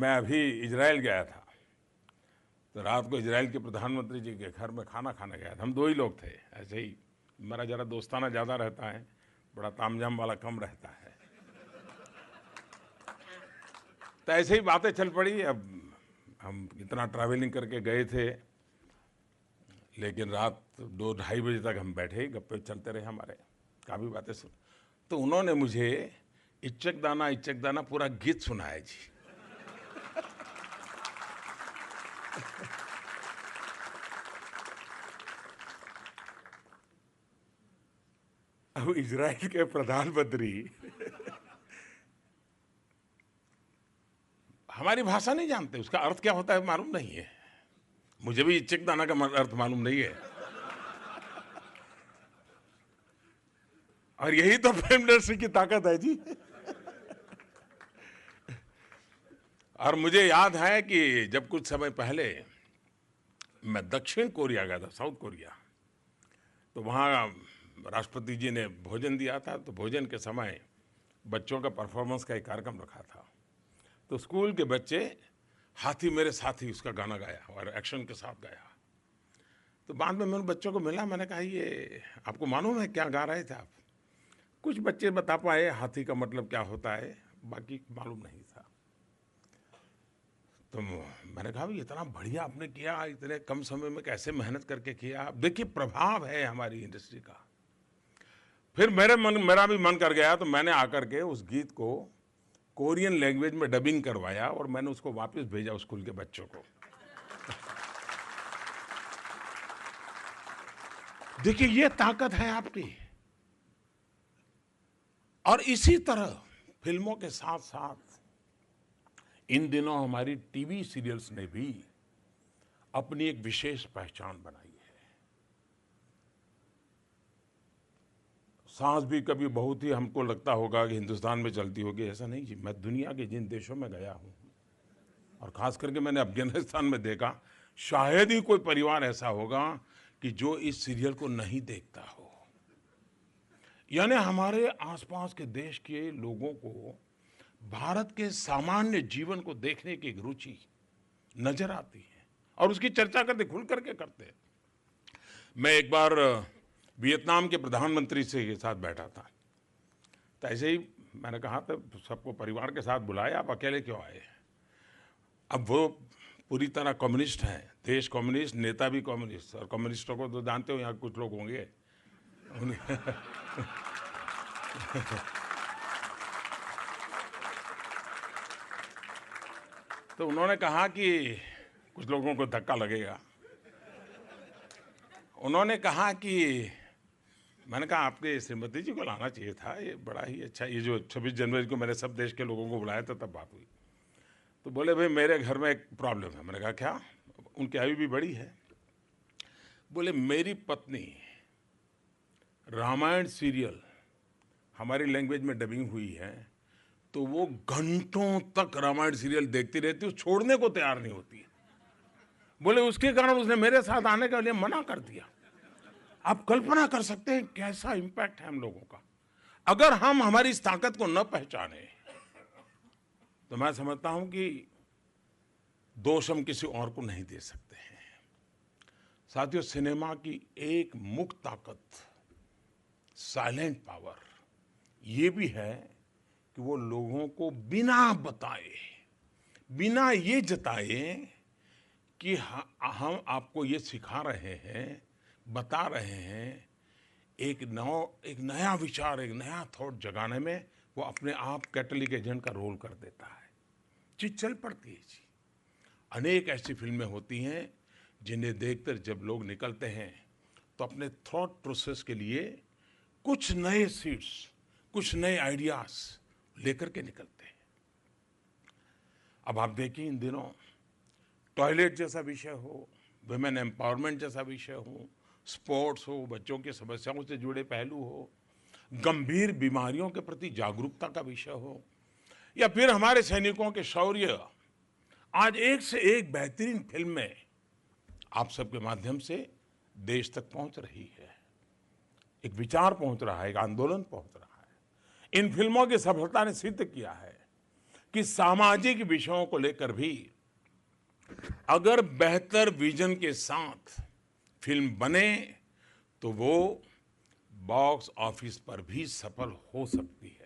मैं अभी इजराइल गया था, तो रात को इजराइल के प्रधानमंत्री जी के घर में खाना खाने गया था। हम दो ही लोग थे, ऐसे ही। मेरा ज़रा दोस्ताना ज़्यादा रहता है, बड़ा तामझाम वाला कम रहता है। तो ऐसे ही बातें चल पड़ी। अब हम इतना ट्रैवलिंग करके गए थे, लेकिन रात 2-2:30 बजे तक हम बैठे ही, गप्पे चलते रहे हमारे, काफ़ी बातें सुन। तो उन्होंने मुझे इच्चक दाना पूरा गीत सुनाया जी। अब इजराइल के प्रधानमंत्री हमारी भाषा नहीं जानते, उसका अर्थ क्या होता है मालूम नहीं है। मुझे भी इच्चक दाना का अर्थ मालूम नहीं है। और यही तो फिल्म इंडस्ट्री की ताकत है जी। और मुझे याद है कि जब कुछ समय पहले मैं दक्षिण कोरिया गया था, साउथ कोरिया, तो वहाँ राष्ट्रपति जी ने भोजन दिया था। तो भोजन के समय बच्चों का परफॉर्मेंस का एक कार्यक्रम रखा था। तो स्कूल के बच्चे हाथी मेरे साथी उसका गाना गाया और एक्शन के साथ गाया। तो बाद में मैंने बच्चों को मिला, मैंने कहा ये आपको मालूम है क्या गा रहे थे आप? कुछ बच्चे बता पाए हाथी का मतलब क्या होता है, बाकी मालूम नहीं था। तो मैंने कहा इतना बढ़िया आपने किया, इतने कम समय में कैसे मेहनत करके किया। देखिए प्रभाव है हमारी इंडस्ट्री का। फिर मेरा भी मन कर गया, तो मैंने आकर के उस गीत को कोरियन लैंग्वेज में डबिंग करवाया और मैंने उसको वापस भेजा स्कूल के बच्चों को। देखिए ये ताकत है आपकी। और इसी तरह फिल्मों के साथ साथ इन दिनों हमारी टीवी सीरियल्स ने भी अपनी एक विशेष पहचान बनाई है। सांस भी कभी बहुत ही हमको लगता होगा कि हिंदुस्तान में चलती होगी, ऐसा नहीं जी। मैं दुनिया के जिन देशों में गया हूं, और खास करके मैंने अफगानिस्तान में देखा, शायद ही कोई परिवार ऐसा होगा कि जो इस सीरियल को नहीं देखता हो। यानी हमारे आसपास के देश के लोगों को भारत के सामान्य जीवन को देखने की एक रुचि नजर आती है और उसकी चर्चा करते, खुल करके करते। मैं एक बार वियतनाम के प्रधानमंत्री से के साथ बैठा था, तो ऐसे ही मैंने कहा था सबको परिवार के साथ बुलाया, आप अकेले क्यों आए? अब वो पूरी तरह कम्युनिस्ट हैं, देश कम्युनिस्ट, नेता भी कम्युनिस्ट। और कम्युनिस्टों को तो जानते हो, यहाँ कुछ लोग होंगे तो उन्होंने कहा कि कुछ लोगों को धक्का लगेगा। उन्होंने कहा कि, मैंने कहा आपके श्रीमती जी को लाना चाहिए था, ये बड़ा ही अच्छा, ये जो 26 जनवरी को मैंने सब देश के लोगों को बुलाया था तब बात हुई। तो बोले भाई मेरे घर में एक प्रॉब्लम है। मैंने कहा क्या? उनकी आयु भी बड़ी है। बोले मेरी पत्नी रामायण सीरियल हमारी लैंग्वेज में डबिंग हुई है, तो वो घंटों तक रामायण सीरियल देखती रहती है, छोड़ने को तैयार नहीं होती। बोले उसके कारण उसने मेरे साथ आने के लिए मना कर दिया। आप कल्पना कर सकते हैं कैसा इंपैक्ट है हम लोगों का। अगर हम हमारी इस ताकत को न पहचाने तो मैं समझता हूं कि दोष हम किसी और को नहीं दे सकते हैं। साथियों, सिनेमा की एक मुख्य ताकत, साइलेंट पावर, ये भी है कि वो लोगों को बिना बताए, बिना ये जताए कि हम आपको ये सिखा रहे हैं, बता रहे हैं, एक नया विचार, एक नया थॉट जगाने में वो अपने आप कैटलिक एजेंट का रोल कर देता है। चीज चल पड़ती है जी। अनेक ऐसी फिल्में होती हैं जिन्हें देखकर जब लोग निकलते हैं तो अपने थॉट प्रोसेस के लिए कुछ नए सीड्स, कुछ नए आइडियाज लेकर के निकलते हैं। अब आप देखिए इन दिनों टॉयलेट जैसा विषय हो, वुमेन एम्पावरमेंट जैसा विषय हो, स्पोर्ट्स हो, बच्चों की समस्याओं से जुड़े पहलू हो, गंभीर बीमारियों के प्रति जागरूकता का विषय हो, या फिर हमारे सैनिकों के शौर्य, आज एक से एक बेहतरीन फिल्में आप सबके माध्यम से देश तक पहुंच रही है। एक विचार पहुंच रहा है, एक आंदोलन पहुंच रहा है। इन फिल्मों की सफलता ने सिद्ध किया है कि सामाजिक विषयों को लेकर भी अगर बेहतर विजन के साथ फिल्म बने तो वो बॉक्स ऑफिस पर भी सफल हो सकती है।